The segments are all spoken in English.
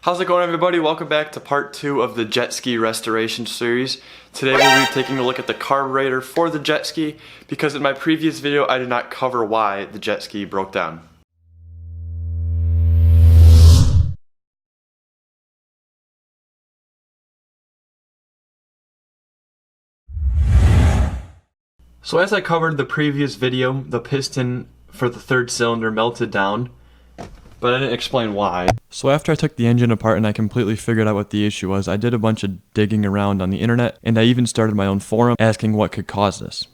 How's it going, everybody? Welcome back to part 2 of the jet ski restoration series. Today we'll be taking a look at the carburetor for the jet ski because in my previous video I did not cover why the jet ski broke down. So as I covered the previous video, the piston for the third cylinder melted down, but I didn't explain why. So after I took the engine apart and I completely figured out what the issue was, I did a bunch of digging around on the internet, and I even started my own forum asking what could cause this.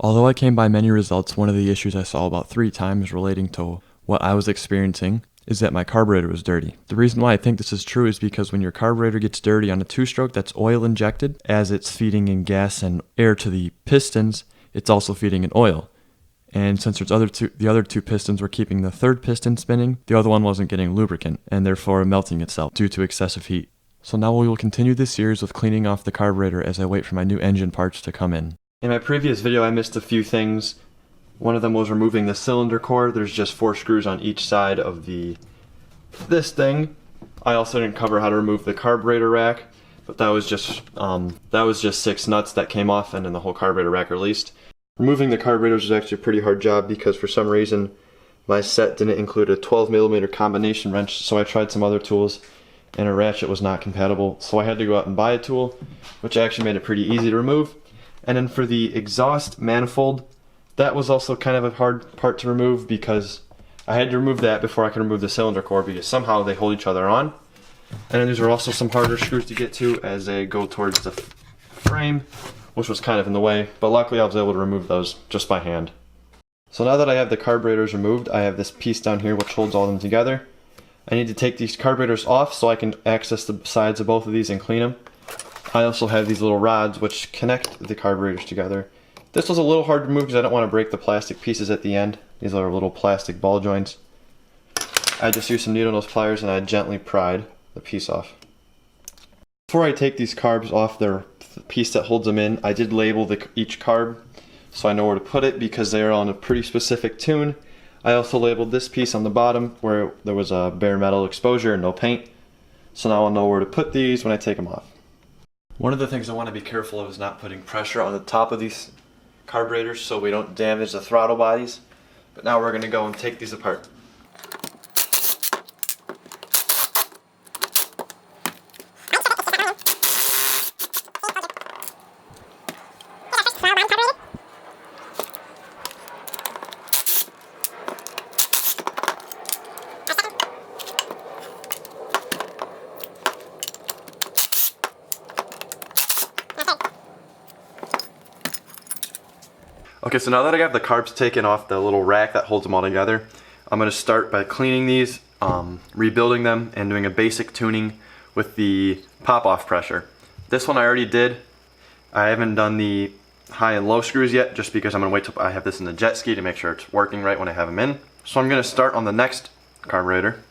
Although I came by many results, one of the issues I saw about 3 times relating to what I was experiencing is that my carburetor was dirty. The reason why I think this is true is because when your carburetor gets dirty on a 2-stroke that's oil injected, as it's feeding in gas and air to the pistons, it's also feeding in oil. And since the other two pistons were keeping the third piston spinning, the other one wasn't getting lubricant and therefore melting itself due to excessive heat. So now we will continue this series with cleaning off the carburetor as I wait for my new engine parts to come in. In my previous video I missed a few things. One of them was removing the cylinder core. There's just 4 screws on each side of this thing. I also didn't cover how to remove the carburetor rack, but that was just 6 nuts that came off and then the whole carburetor rack released. Removing the carburetors was actually a pretty hard job because for some reason my set didn't include a 12mm combination wrench, so I tried some other tools and a ratchet was not compatible, so I had to go out and buy a tool, which actually made it pretty easy to remove. And then for the exhaust manifold, that was also kind of a hard part to remove because I had to remove that before I could remove the cylinder core because somehow they hold each other on. And then these are also some harder screws to get to as they go towards the frame, which was kind of in the way, but luckily I was able to remove those just by hand. So now that I have the carburetors removed, I have this piece down here which holds all of them together. I need to take these carburetors off so I can access the sides of both of these and clean them. I also have these little rods which connect the carburetors together. This was a little hard to remove because I don't want to break the plastic pieces at the end. These are little plastic ball joints. I just used some needle nose pliers and I gently pried the piece off. Before I take these carbs off the piece that holds them in, I did label each carb so I know where to put it because they are on a pretty specific tune. I also labeled this piece on the bottom where there was a bare metal exposure and no paint, so now I'll know where to put these when I take them off. One of the things I want to be careful of is not putting pressure on the top of these carburetors so we don't damage the throttle bodies, but now we're going to go and take these apart. Okay, so now that I have the carbs taken off the little rack that holds them all together, I'm going to start by cleaning these, rebuilding them, and doing a basic tuning with the pop-off pressure. This one I already did. I haven't done the high and low screws yet, just because I'm going to wait till I have this in the jet ski to make sure it's working right when I have them in. So I'm going to start on the next carburetor.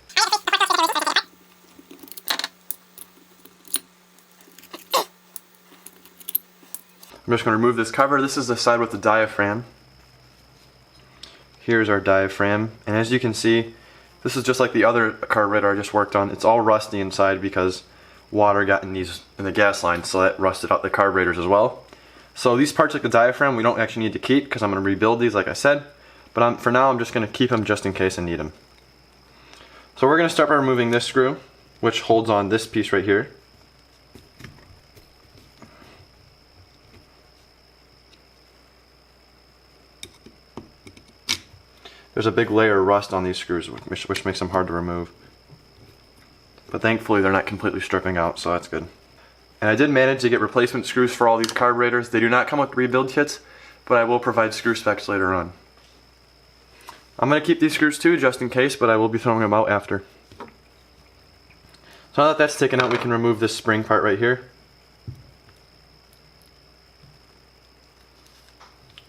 I'm just going to remove this cover. This is the side with the diaphragm. Here's our diaphragm, and as you can see, this is just like the other carburetor I just worked on. It's all rusty inside because water got in the gas lines, so that rusted out the carburetors as well. So these parts like the diaphragm we don't actually need to keep because I'm going to rebuild these like I said, but for now I'm just going to keep them just in case I need them. So we're going to start by removing this screw, which holds on this piece right here. There's a big layer of rust on these screws, which makes them hard to remove. But thankfully they're not completely stripping out, so that's good. And I did manage to get replacement screws for all these carburetors. They do not come with rebuild kits, but I will provide screw specs later on. I'm going to keep these screws too, just in case, but I will be throwing them out after. So now that that's taken out, we can remove this spring part right here.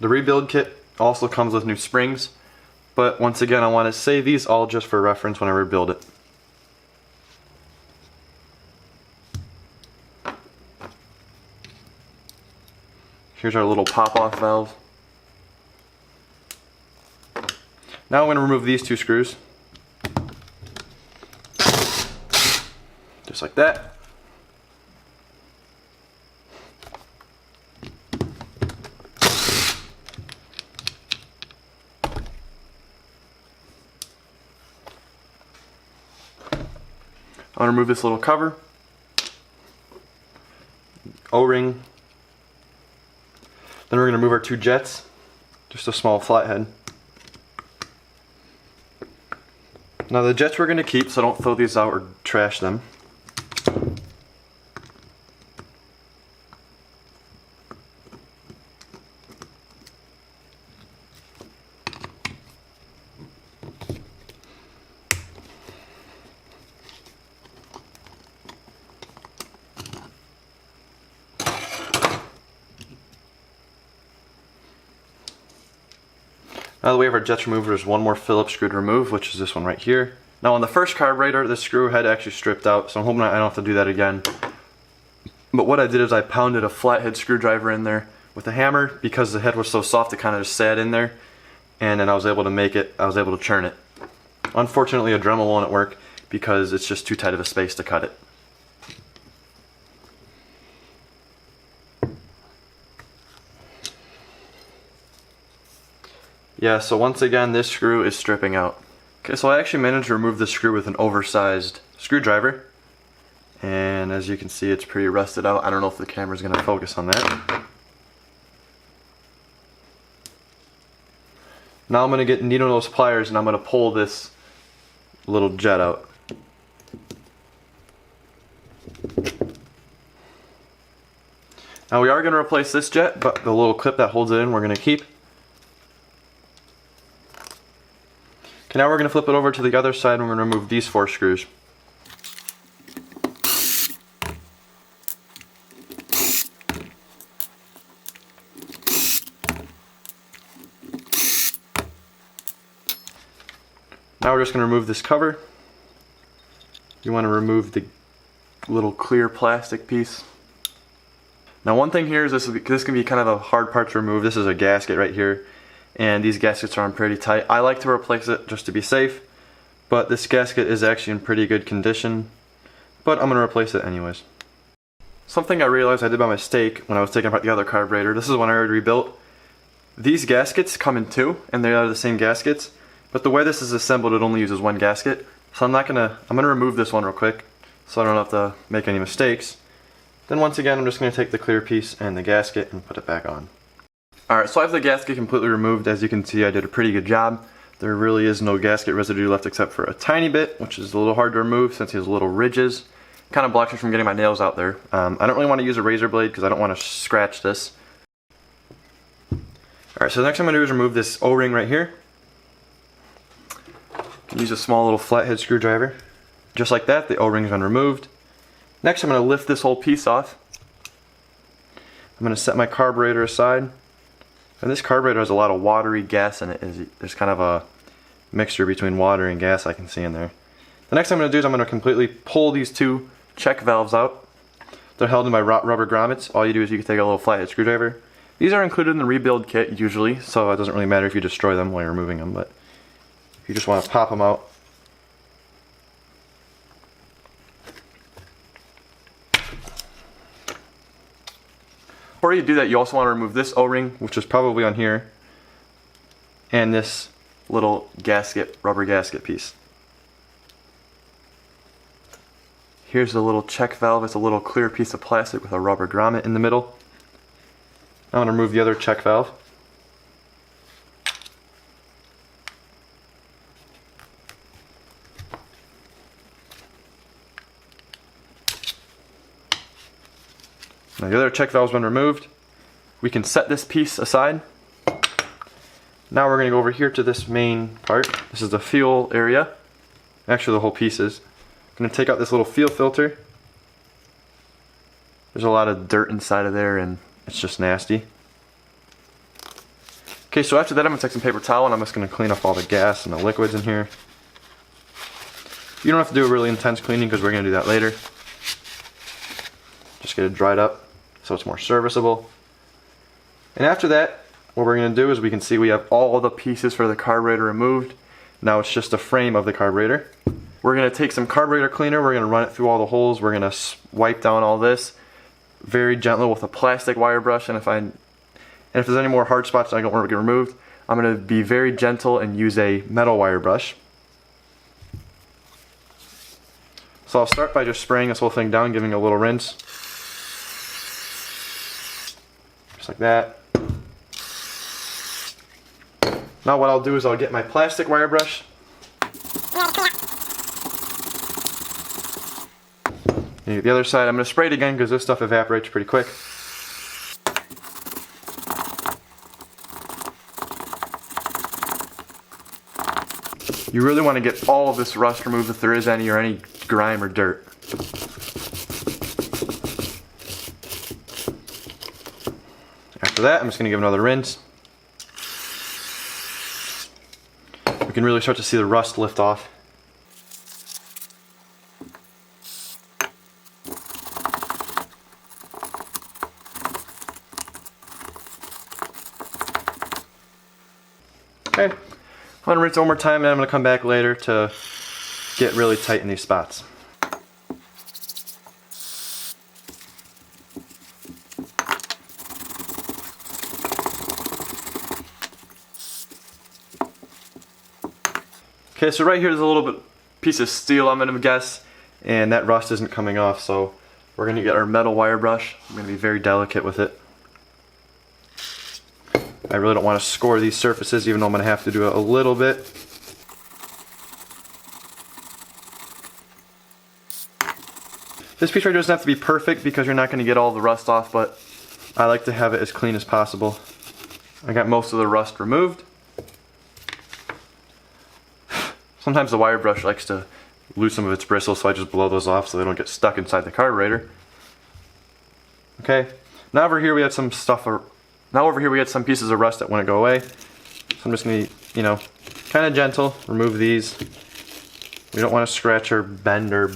The rebuild kit also comes with new springs. But once again, I want to save these all just for reference when I rebuild it. Here's our little pop-off valve. Now I'm going to remove these 2 screws. just like that. I'm going to remove this little cover, O-ring, then we're going to remove our two jets, just a small flathead. Now the jets we're going to keep, so don't throw these out or trash them. Now that we have our jets removed, there's one more Phillips screw to remove, which is this one right here. Now on the first carburetor, the screw head actually stripped out, so I'm hoping I don't have to do that again. But what I did is I pounded a flathead screwdriver in there with a hammer. Because the head was so soft, it kind of just sat in there, and then I was able to churn it. Unfortunately, a Dremel won't work because it's just too tight of a space to cut it. Yeah, so once again, this screw is stripping out. Okay, so I actually managed to remove the screw with an oversized screwdriver. And as you can see, it's pretty rusted out. I don't know if the camera's gonna focus on that. Now I'm gonna get needle nose pliers and I'm gonna pull this little jet out. Now we are gonna replace this jet, but the little clip that holds it in, we're gonna keep. Okay, now we're going to flip it over to the other side and we're going to remove these 4 screws. Now we're just going to remove this cover. You want to remove the little clear plastic piece. Now one thing here is this can be kind of a hard part to remove. This is a gasket right here. And these gaskets are on pretty tight. I like to replace it just to be safe, but this gasket is actually in pretty good condition, but I'm going to replace it anyways. Something I realized I did by mistake when I was taking apart the other carburetor, this is one I already rebuilt. These gaskets come in 2, and they are the same gaskets, but the way this is assembled, it only uses 1 gasket. So I'm going to remove this one real quick, so I don't have to make any mistakes. Then once again, I'm just going to take the clear piece and the gasket and put it back on. Alright, so I have the gasket completely removed. As you can see, I did a pretty good job. There really is no gasket residue left except for a tiny bit, which is a little hard to remove since he has little ridges. Kind of blocks me from getting my nails out there. I don't really want to use a razor blade because I don't want to scratch this. Alright, so the next thing I'm going to do is remove this O-ring right here. Use a small little flathead screwdriver. Just like that, the O-ring's been removed. Next, I'm going to lift this whole piece off. I'm going to set my carburetor aside. And this carburetor has a lot of watery gas in it. There's kind of a mixture between water and gas I can see in there. The next thing I'm going to do is I'm going to completely pull these 2 check valves out. They're held in by rubber grommets. All you do is you can take a little flathead screwdriver. These are included in the rebuild kit usually, so it doesn't really matter if you destroy them while you're removing them, but you just want to pop them out. Before you do that, you also want to remove this O-ring, which is probably on here, and this little gasket, rubber gasket piece. Here's the little check valve. It's a little clear piece of plastic with a rubber grommet in the middle. I'm going to remove the other check valve. Now the other check valve's been removed. We can set this piece aside. Now we're going to go over here to this main part. This is the fuel area. Actually, the whole piece is. I'm going to take out this little fuel filter. There's a lot of dirt inside of there and it's just nasty. Okay, so after that I'm going to take some paper towel and I'm just going to clean up all the gas and the liquids in here. You don't have to do a really intense cleaning because we're going to do that later. Just get it dried up so it's more serviceable. And after that, what we're going to do is we can see we have all the pieces for the carburetor removed. Now it's just the frame of the carburetor. We're going to take some carburetor cleaner, we're going to run it through all the holes, we're going to wipe down all this very gently with a plastic wire brush, and if there's any more hard spots that I don't want to get removed, I'm going to be very gentle and use a metal wire brush. So I'll start by just spraying this whole thing down, giving it a little rinse. Just like that. Now what I'll do is I'll get my plastic wire brush. And the other side, I'm going to spray it again because this stuff evaporates pretty quick. You really want to get all of this rust removed if there is any, or any grime or dirt. After that, I'm just going to give another rinse. We can really start to see the rust lift off. Okay, I'm going to rinse it one more time and I'm going to come back later to get really tight in these spots. Okay, so right here there's a little bit piece of steel, I'm going to guess, and that rust isn't coming off, so we're going to get our metal wire brush. I'm going to be very delicate with it. I really don't want to score these surfaces, even though I'm going to have to do it a little bit. This piece right here doesn't have to be perfect because you're not going to get all the rust off, but I like to have it as clean as possible. I got most of the rust removed. Sometimes the wire brush likes to lose some of its bristles, so I just blow those off so they don't get stuck inside the carburetor. Okay, now over here we had some stuff. Now over here we had some pieces of rust that wouldn't go away. So I'm just going to, kind of gentle, remove these. We don't want to scratch or bend or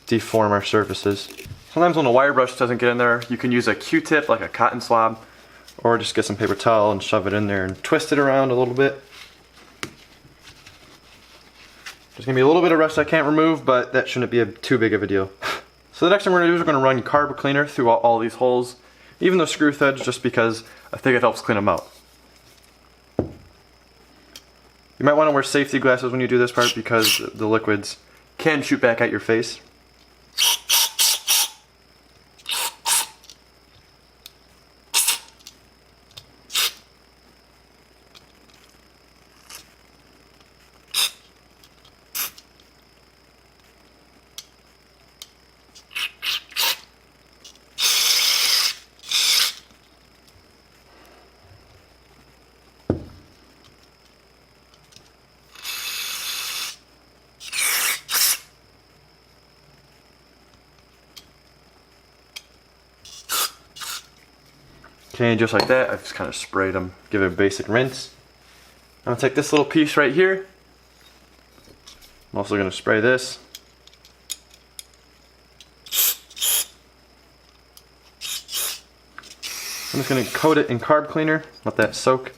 deform our surfaces. Sometimes when the wire brush doesn't get in there, you can use a Q-tip, like a cotton swab, or just get some paper towel and shove it in there and twist it around a little bit. There's going to be a little bit of rust I can't remove, but that shouldn't be too big of a deal. So the next thing we're going to do is we're going to run carb cleaner through all these holes, even the screw threads, just because I think it helps clean them out. You might want to wear safety glasses when you do this part because the liquids can shoot back at your face. Okay, just like that, I've just kind of sprayed them, give it a basic rinse. I'm going to take this little piece right here. I'm also going to spray this. I'm just going to coat it in carb cleaner, let that soak.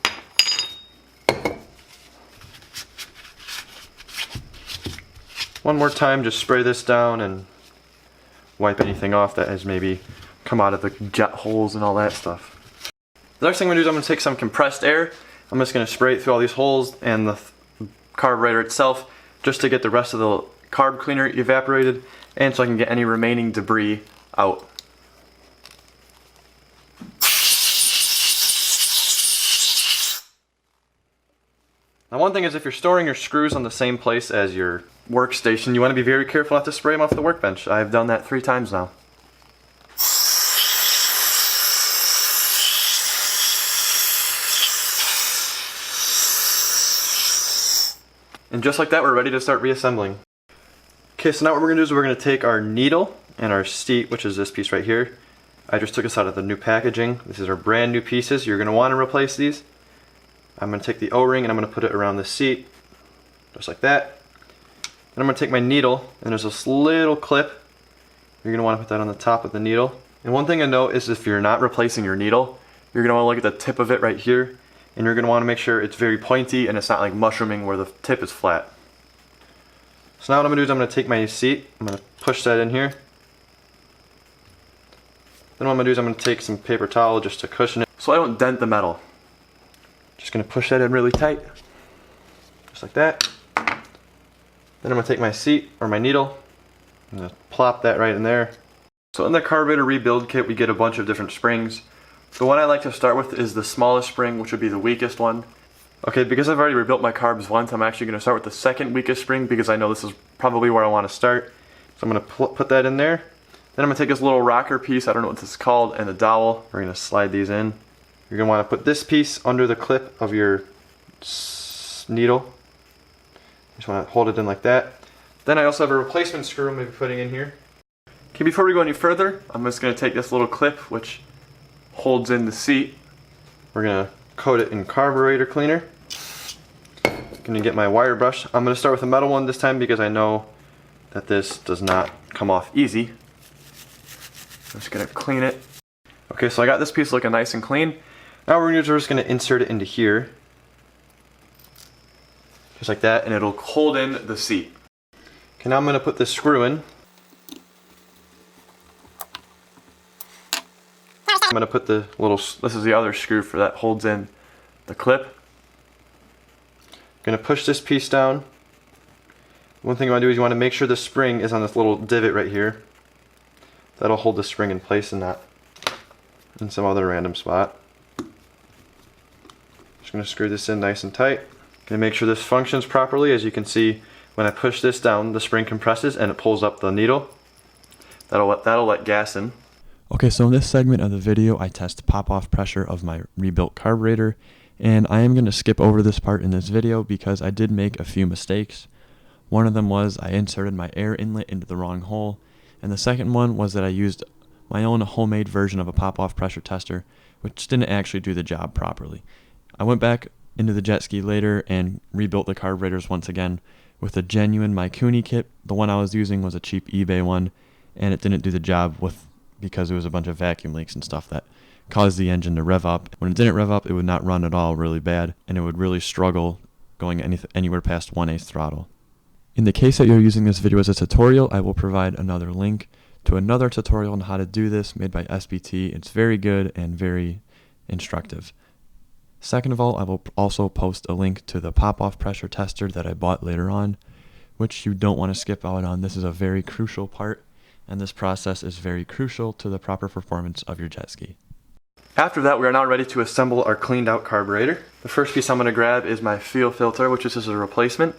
One more time, just spray this down and wipe anything off that has maybe come out of the jet holes and all that stuff. The next thing I'm going to do is I'm going to take some compressed air. I'm just going to spray it through all these holes and the carburetor itself just to get the rest of the carb cleaner evaporated and so I can get any remaining debris out. Now one thing is, if you're storing your screws on the same place as your workstation, you want to be very careful not to spray them off the workbench. I've done that 3 times now. And just like that, we're ready to start reassembling. Okay, so now what we're going to do is we're going to take our needle and our seat, which is this piece right here. I just took this out of the new packaging. These are brand new pieces. You're going to want to replace these. I'm going to take the O-ring and I'm going to put it around the seat, just like that. And I'm going to take my needle, and there's this little clip. You're going to want to put that on the top of the needle. And one thing to note is, if you're not replacing your needle, you're going to want to look at the tip of it right here. And you're going to want to make sure it's very pointy and it's not like mushrooming where the tip is flat. So now what I'm going to do is I'm going to take my seat, I'm going to push that in here. Then what I'm going to do is I'm going to take some paper towel just to cushion it so I don't dent the metal. Just going to push that in really tight, just like that. Then I'm going to take my seat or my needle, I'm going to plop that right in there. So in the carburetor rebuild kit we get a bunch of different springs. The one I like to start with is the smallest spring, which would be the weakest one. Okay, because I've already rebuilt my carbs once, I'm actually going to start with the second weakest spring because I know this is probably where I want to start. So I'm going to put that in there. Then I'm going to take this little rocker piece, I don't know what this is called, and a dowel. We're going to slide these in. You're going to want to put this piece under the clip of your needle. Just want to hold it in like that. Then I also have a replacement screw I'm going to be putting in here. Okay, before we go any further, I'm just going to take this little clip which holds in the seat. We're going to coat it in carburetor cleaner. Going to get my wire brush. I'm going to start with a metal one this time because I know that this does not come off easy. I'm just going to clean it. Okay, so I got this piece looking nice and clean. Now we're just going to insert it into here. Just like that, and it'll hold in the seat. Okay, now I'm going to put this screw in. I'm going to put the little, this is the other screw for that holds in the clip. I'm going to push this piece down. One thing you want to do is you want to make sure the spring is on this little divot right here. That'll hold the spring in place and not in some other random spot. Just going to screw this in nice and tight. Going to make sure this functions properly. As you can see, when I push this down, the spring compresses and it pulls up the needle. That'll let gas in. Okay, so in this segment of the video, I test pop-off pressure of my rebuilt carburetor, and I am going to skip over this part in this video because I did make a few mistakes. One of them was I inserted my air inlet into the wrong hole, and the second one was that I used my own homemade version of a pop-off pressure tester, which didn't actually do the job properly. I went back into the jet ski later and rebuilt the carburetors once again with a genuine Mikuni kit. The one I was using was a cheap eBay one, and it didn't do the job because it was a bunch of vacuum leaks and stuff that caused the engine to rev up. When it didn't rev up, it would not run at all really bad, and it would really struggle going anywhere past 1/8 throttle. In the case that you're using this video as a tutorial, I will provide another link to another tutorial on how to do this made by SBT. It's very good and very instructive. Second of all, I will also post a link to the pop-off pressure tester that I bought later on, which you don't want to skip out on. This is a very crucial part, and this process is very crucial to the proper performance of your jet ski. After that, we are now ready to assemble our cleaned out carburetor. The first piece I'm going to grab is my fuel filter, which is just a replacement.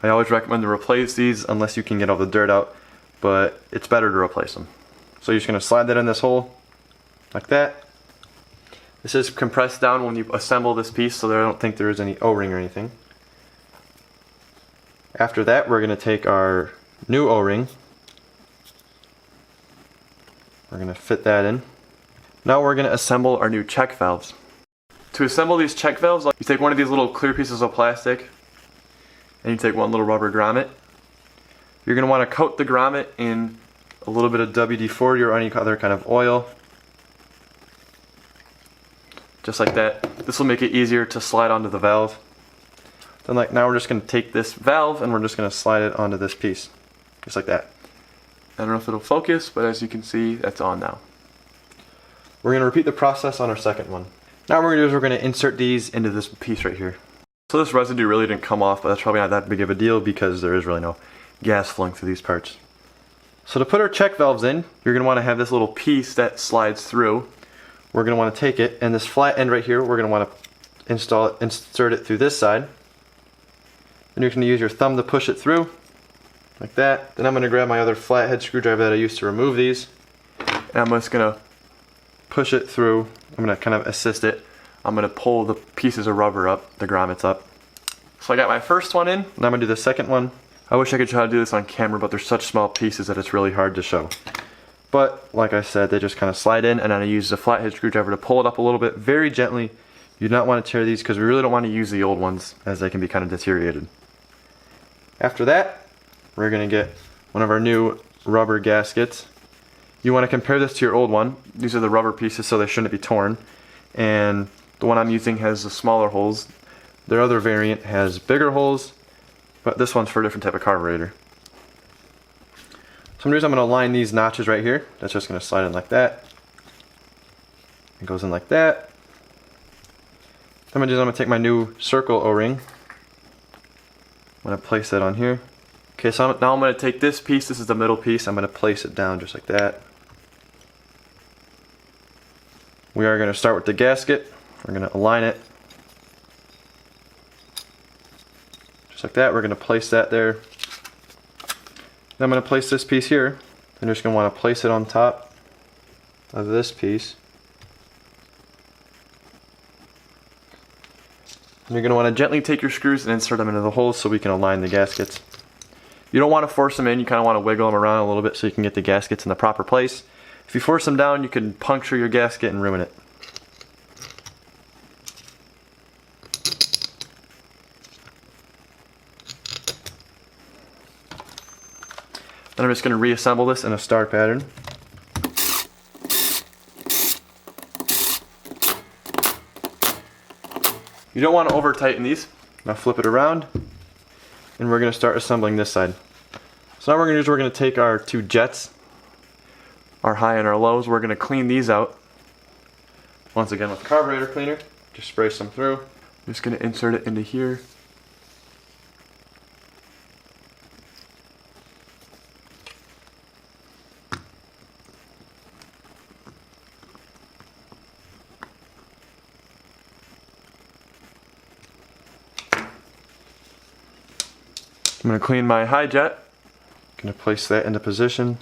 I always recommend to replace these unless you can get all the dirt out, but it's better to replace them. So you're just going to slide that in this hole, like that. This is compressed down when you assemble this piece so that I don't think there is any O-ring or anything. After that, we're going to take our new O-ring. We're going to fit that in. Now we're going to assemble our new check valves. To assemble these check valves, you take one of these little clear pieces of plastic and you take one little rubber grommet. You're going to want to coat the grommet in a little bit of WD-40 or any other kind of oil. Just like that. This will make it easier to slide onto the valve. Then now we're just going to take this valve and we're just going to slide it onto this piece. Just like that. I don't know if it'll focus, but as you can see, that's on now. We're going to repeat the process on our second one. Now what we're going to do is we're going to insert these into this piece right here. So this residue really didn't come off, but that's probably not that big of a deal because there is really no gas flowing through these parts. So to put our check valves in, you're going to want to have this little piece that slides through. We're going to want to take it, and this flat end right here, we're going to want to insert it through this side. Then you're going to use your thumb to push it through, like that. Then I'm going to grab my other flathead screwdriver that I used to remove these, and I'm just going to push it through. I'm going to kind of assist it. I'm going to pull the pieces of rubber up, the grommets up. So I got my first one in, and I'm going to do the second one. I wish I could try to do this on camera, but they're such small pieces that it's really hard to show. But like I said, they just kind of slide in, and then I use a flathead screwdriver to pull it up a little bit very gently. You do not want to tear these because we really don't want to use the old ones as they can be kind of deteriorated. After that, we're going to get one of our new rubber gaskets. You want to compare this to your old one. These are the rubber pieces, so they shouldn't be torn. And the one I'm using has the smaller holes. Their other variant has bigger holes, but this one's for a different type of carburetor. So I'm going to align these notches right here. That's just going to slide in like that. It goes in like that. Then I'm going to take my new circle O-ring. I'm going to place that on here. Okay, so now I'm going to take this piece, this is the middle piece, I'm going to place it down just like that. We are going to start with the gasket. We're going to align it. Just like that, we're going to place that there. Then I'm going to place this piece here. I'm just going to want to place it on top of this piece. And you're going to want to gently take your screws and insert them into the holes so we can align the gaskets. You don't want to force them in, you kind of want to wiggle them around a little bit so you can get the gaskets in the proper place. If you force them down, you can puncture your gasket and ruin it. Then I'm just going to reassemble this in a star pattern. You don't want to over tighten these. Now flip it around. And we're going to start assembling this side. So now what we're going to do is we're going to take our two jets, our high and our lows, we're going to clean these out. Once again with carburetor cleaner, just spray some through. I'm just going to insert it into here. I'm going to clean my high jet. I'm going to place that into position.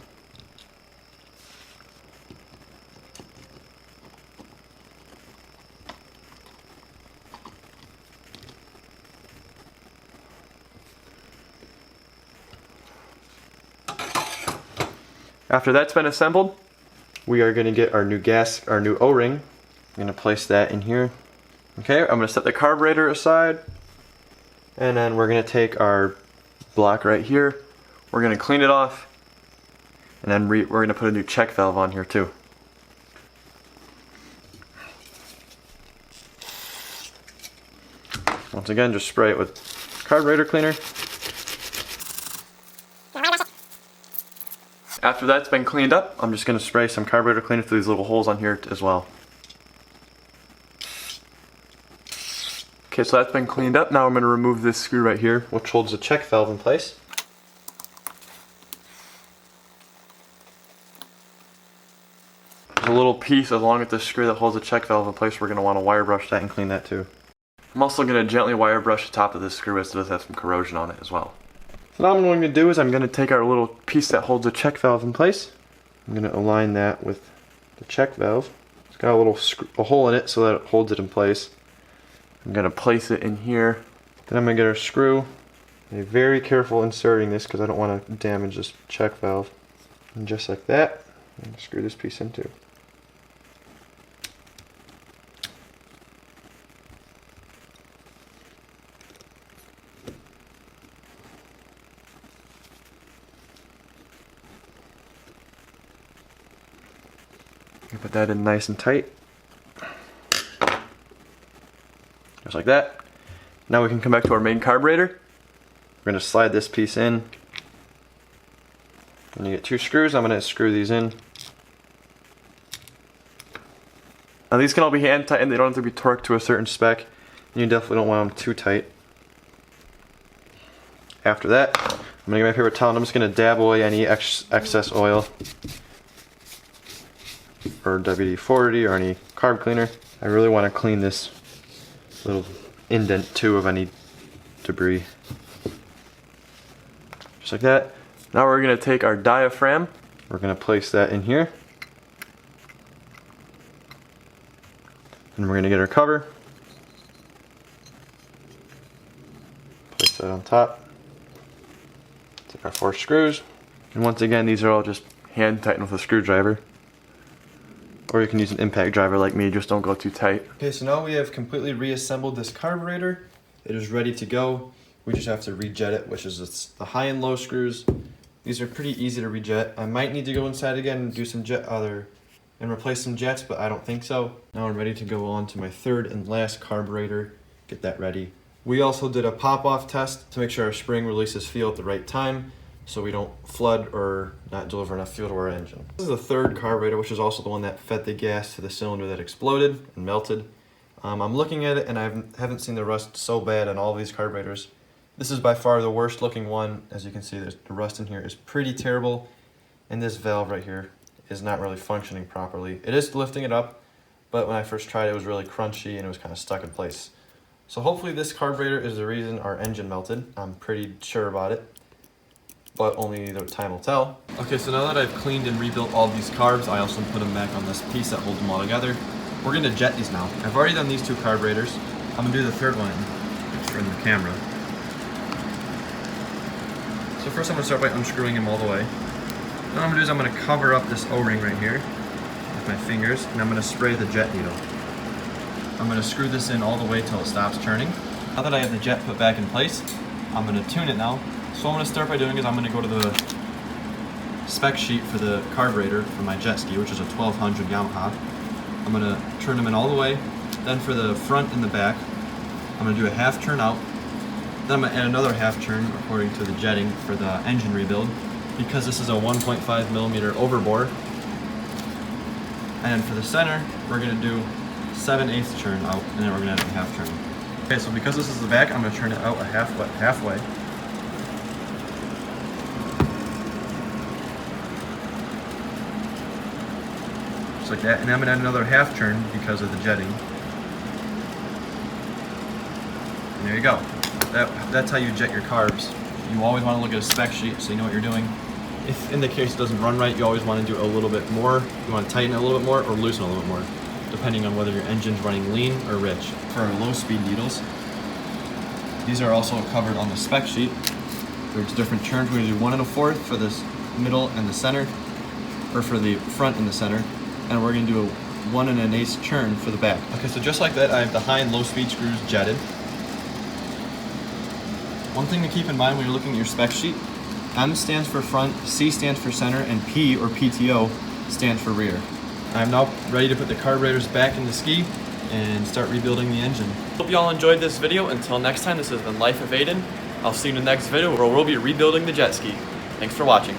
After that's been assembled, we are going to get our new O-ring. I'm going to place that in here. Okay, I'm going to set the carburetor aside. And then we're going to take our block right here. We're going to clean it off. And then we're going to put a new check valve on here too. Once again, just spray it with carburetor cleaner. After that's been cleaned up, I'm just going to spray some carburetor cleaner through these little holes on here as well. Okay, so that's been cleaned up. Now I'm going to remove this screw right here, which holds the check valve in place. There's a little piece along with the screw that holds the check valve in place. We're going to want to wire brush that and clean that too. I'm also going to gently wire brush the top of this screw as it does have some corrosion on it as well. So now what I'm going to do is I'm going to take our little piece that holds the check valve in place. I'm going to align that with the check valve. It's got a hole in it so that it holds it in place. I'm going to place it in here. Then I'm going to get our screw. Be very careful inserting this because I don't want to damage this check valve. And just like that, I'm going to screw this piece in too. Put that in nice and tight. Just like that. Now we can come back to our main carburetor. We're going to slide this piece in. And you get two screws. I'm going to screw these in. Now these can all be hand tightened. They don't have to be torqued to a certain spec. And you definitely don't want them too tight. After that, I'm going to get my paper towel and I'm just going to dab away any excess oil or WD-40 or any carb cleaner. I really want to clean this little indent too of any debris. Just like that. Now we're going to take our diaphragm. We're going to place that in here. And we're going to get our cover. Place that on top. Take our 4 screws. And once again, these are all just hand tightened with a screwdriver. Or you can use an impact driver like me, just don't go too tight. Okay, so now we have completely reassembled this carburetor. It is ready to go. We just have to rejet it, which is the high and low screws. These are pretty easy to rejet. I might need to go inside again and do some and replace some jets, but I don't think so. Now I'm ready to go on to my third and last carburetor, get that ready. We also did a pop-off test to make sure our spring releases feel at the right time. so we don't flood or not deliver enough fuel to our engine. This is the third carburetor, which is also the one that fed the gas to the cylinder that exploded and melted. I'm looking at it and I haven't seen the rust so bad on all of these carburetors. This is by far the worst looking one. As you can see, the rust in here is pretty terrible, and this valve right here is not really functioning properly. It is lifting it up, but when I first tried it was really crunchy and it was kind of stuck in place. So hopefully this carburetor is the reason our engine melted. I'm pretty sure about it, but only the time will tell. Okay, so now that I've cleaned and rebuilt all these carbs, I also put them back on this piece that holds them all together. We're gonna jet these now. I've already done these two carburetors. I'm gonna do the third one in the camera. So first I'm gonna start by unscrewing them all the way. Then what I'm gonna do is I'm gonna cover up this O-ring right here with my fingers, and I'm gonna spray the jet needle. I'm gonna screw this in all the way till it stops turning. Now that I have the jet put back in place, I'm gonna tune it now. So what I'm gonna start by doing is I'm gonna go to the spec sheet for the carburetor for my jet ski, which is a 1200 Yamaha. I'm gonna turn them in all the way. Then for the front and the back, I'm gonna do a half turn out. Then I'm gonna add another half turn according to the jetting for the engine rebuild, because this is a 1.5 millimeter overbore. And then for the center, we're gonna do 7/8 turn out, and then we're gonna add a half turn. Okay, so because this is the back, I'm gonna turn it out a halfway. Just like that, and then I'm gonna add another half turn because of the jetting. And there you go. That's how you jet your carbs. You always want to look at a spec sheet so you know what you're doing. If in the case it doesn't run right, you always want to do a little bit more. You want to tighten it a little bit more or loosen a little bit more, depending on whether your engine's running lean or rich. For our low speed needles, these are also covered on the spec sheet. There's different turns. We're going to do 1 1/4 for this middle and the center, or for the front and the center, and we're going to do a 1 1/8 turn for the back. Okay, so just like that, I have the high and low speed screws jetted. One thing to keep in mind when you're looking at your spec sheet, M stands for front, C stands for center, and P, or PTO, stands for rear. I'm now ready to put the carburetors back in the ski and start rebuilding the engine. Hope you all enjoyed this video. Until next time, this has been Life of Aiden. I'll see you in the next video where we'll be rebuilding the jet ski. Thanks for watching.